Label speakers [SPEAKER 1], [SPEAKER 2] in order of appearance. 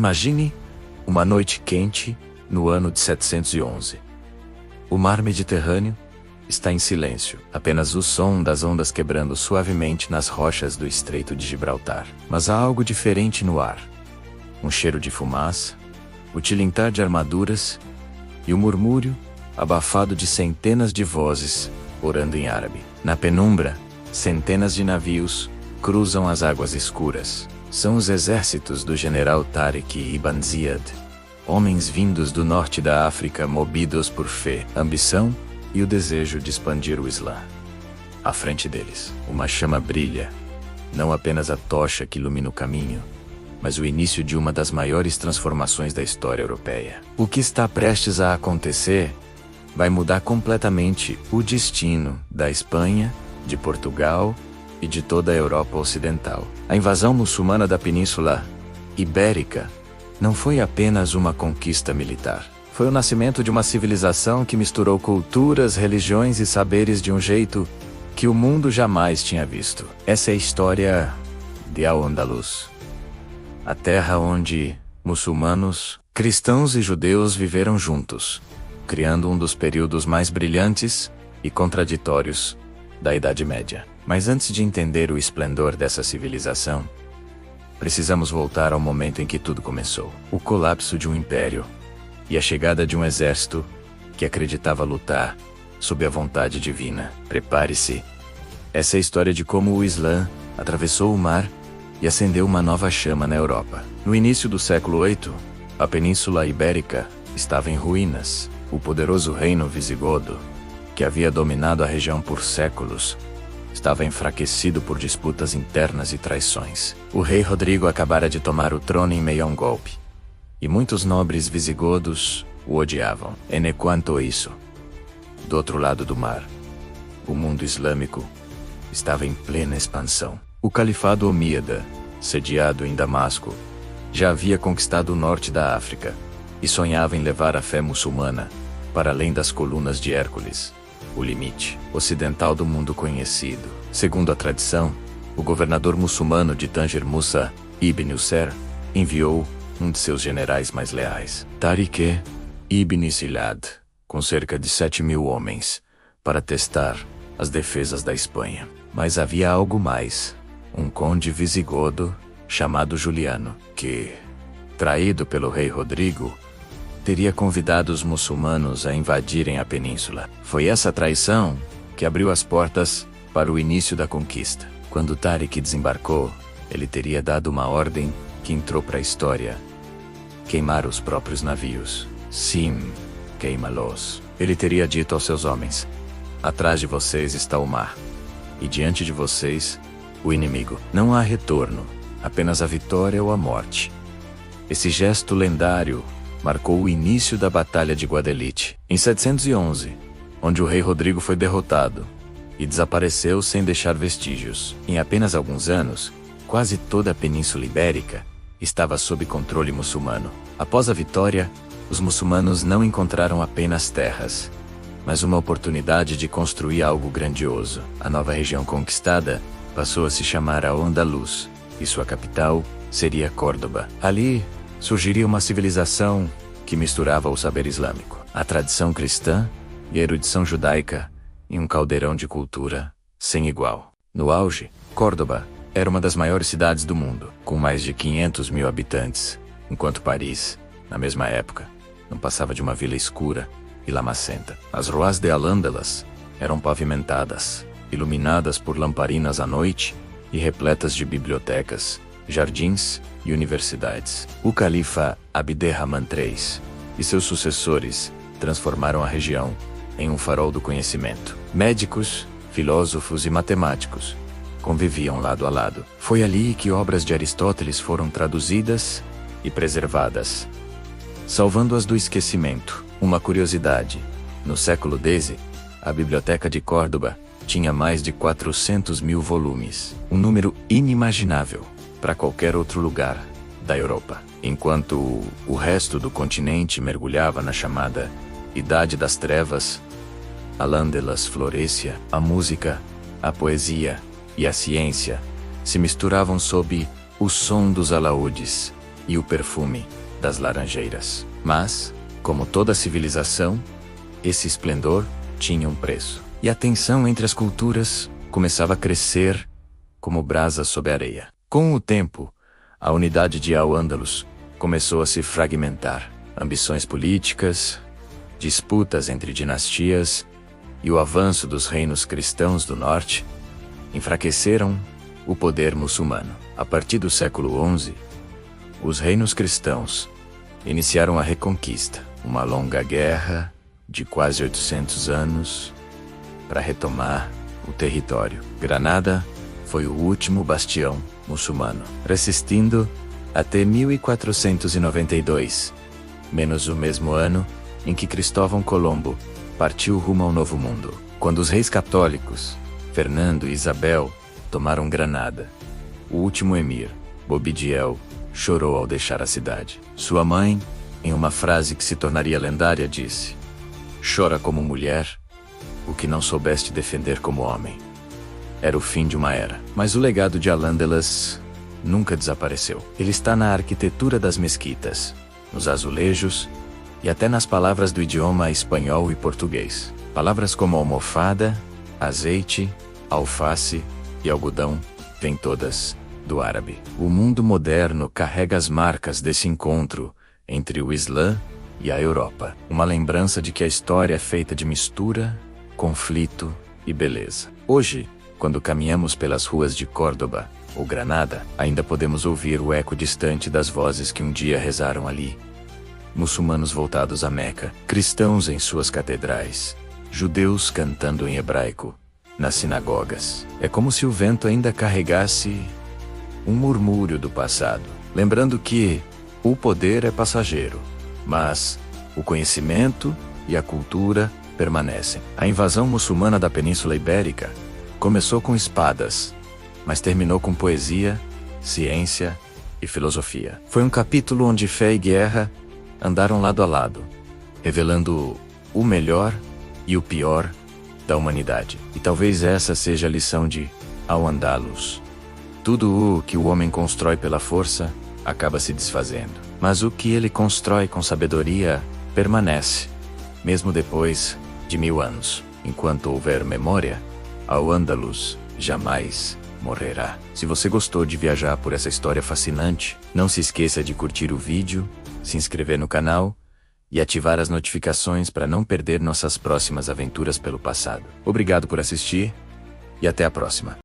[SPEAKER 1] Imagine uma noite quente no ano de 711. O mar Mediterrâneo está em silêncio, apenas o som das ondas quebrando suavemente nas rochas do Estreito de Gibraltar. Mas há algo diferente no ar. Um cheiro de fumaça, o tilintar de armaduras e o murmúrio abafado de centenas de vozes orando em árabe. Na penumbra, centenas de navios cruzam as águas escuras. São os exércitos do general Tariq Ibn Ziyad, homens vindos do norte da África movidos por fé, ambição e o desejo de expandir o Islã. À frente deles, uma chama brilha, não apenas a tocha que ilumina o caminho, mas o início de uma das maiores transformações da história europeia. O que está prestes a acontecer vai mudar completamente o destino da Espanha, de Portugal e de toda a Europa Ocidental. A invasão muçulmana da Península Ibérica não foi apenas uma conquista militar. Foi o nascimento de uma civilização que misturou culturas, religiões e saberes de um jeito que o mundo jamais tinha visto. Essa é a história de Al-Andalus, a terra onde muçulmanos, cristãos e judeus viveram juntos, criando um dos períodos mais brilhantes e contraditórios da Idade Média. Mas antes de entender o esplendor dessa civilização, precisamos voltar ao momento em que tudo começou. O colapso de um império e a chegada de um exército que acreditava lutar sob a vontade divina. Prepare-se. Essa é a história de como o Islã atravessou o mar e acendeu uma nova chama na Europa. No início do século VIII, a Península Ibérica estava em ruínas. O poderoso reino visigodo, que havia dominado a região por séculos, estava enfraquecido por disputas internas e traições. O rei Rodrigo acabara de tomar o trono em meio a um golpe, e muitos nobres visigodos o odiavam. Enquanto isso, do outro lado do mar, o mundo islâmico estava em plena expansão. O califado omíada, sediado em Damasco, já havia conquistado o norte da África e sonhava em levar a fé muçulmana para além das colunas de Hércules, o limite ocidental do mundo conhecido. Segundo a tradição, o governador muçulmano de Tanger, Musa ibn User, enviou um de seus generais mais leais, Tariq ibn Ziyad, com cerca de 7.000 homens, para testar as defesas da Espanha. Mas havia algo mais. Um conde visigodo chamado Juliano, que, traído pelo rei Rodrigo, teria convidado os muçulmanos a invadirem a península. Foi essa traição que abriu as portas para o início da conquista. Quando Tariq desembarcou, ele teria dado uma ordem que entrou para a história: queimar os próprios navios. Sim, queima-los. Ele teria dito aos seus homens: atrás de vocês está o mar, e diante de vocês, o inimigo. Não há retorno, apenas a vitória ou a morte. Esse gesto lendário marcou o início da Batalha de Guadalete, em 711, onde o rei Rodrigo foi derrotado e desapareceu sem deixar vestígios. Em apenas alguns anos, quase toda a Península Ibérica estava sob controle muçulmano. Após a vitória, os muçulmanos não encontraram apenas terras, mas uma oportunidade de construir algo grandioso. A nova região conquistada passou a se chamar Al-Andalus, e sua capital seria Córdoba. Ali surgiria uma civilização que misturava o saber islâmico, a tradição cristã e a erudição judaica em um caldeirão de cultura sem igual. No auge, Córdoba era uma das maiores cidades do mundo, com mais de 500.000 habitantes, enquanto Paris, na mesma época, não passava de uma vila escura e lamacenta. As ruas de Al-Andalus eram pavimentadas, iluminadas por lamparinas à noite e repletas de bibliotecas, jardins e universidades. O califa Abderrahman III e seus sucessores transformaram a região em um farol do conhecimento. Médicos, filósofos e matemáticos conviviam lado a lado. Foi ali que obras de Aristóteles foram traduzidas e preservadas, salvando-as do esquecimento. Uma curiosidade: no século X, a Biblioteca de Córdoba tinha mais de 400.000 volumes, um número inimaginável para qualquer outro lugar da Europa. Enquanto o resto do continente mergulhava na chamada Idade das Trevas, Al-Andalus florescia. A música, a poesia e a ciência se misturavam sob o som dos alaúdes e o perfume das laranjeiras. Mas, como toda civilização, esse esplendor tinha um preço. E a tensão entre as culturas começava a crescer como brasa sob a areia. Com o tempo, a unidade de Al-Ândalus começou a se fragmentar. Ambições políticas, disputas entre dinastias e o avanço dos reinos cristãos do norte enfraqueceram o poder muçulmano. A partir do século XI, os reinos cristãos iniciaram a reconquista, uma longa guerra de quase 800 anos para retomar o território. Granada foi o último bastião muçulmano, resistindo até 1492, menos o mesmo ano em que Cristóvão Colombo partiu rumo ao Novo Mundo. Quando os reis católicos, Fernando e Isabel, tomaram Granada, o último emir, Boabdil, chorou ao deixar a cidade. Sua mãe, em uma frase que se tornaria lendária, disse: "Chora como mulher, o que não soubeste defender como homem." Era o fim de uma era. Mas o legado de Al-Ândalus nunca desapareceu. Ele está na arquitetura das mesquitas, nos azulejos e até nas palavras do idioma espanhol e português. Palavras como almofada, azeite, alface e algodão vêm todas do árabe. O mundo moderno carrega as marcas desse encontro entre o Islã e a Europa. Uma lembrança de que a história é feita de mistura, conflito e beleza. Hoje, quando caminhamos pelas ruas de Córdoba ou Granada, ainda podemos ouvir o eco distante das vozes que um dia rezaram ali. Muçulmanos voltados a Meca, cristãos em suas catedrais, judeus cantando em hebraico nas sinagogas. É como se o vento ainda carregasse um murmúrio do passado, lembrando que o poder é passageiro, mas o conhecimento e a cultura permanecem. A invasão muçulmana da Península Ibérica começou com espadas, mas terminou com poesia, ciência e filosofia. Foi um capítulo onde fé e guerra andaram lado a lado, revelando o melhor e o pior da humanidade. E talvez essa seja a lição de Al-Ândalus. Tudo o que o homem constrói pela força acaba se desfazendo, mas o que ele constrói com sabedoria permanece, mesmo depois de 1000 anos. Enquanto houver memória, Al-Ândalus jamais morrerá. Se você gostou de viajar por essa história fascinante, não se esqueça de curtir o vídeo, se inscrever no canal e ativar as notificações para não perder nossas próximas aventuras pelo passado. Obrigado por assistir e até a próxima.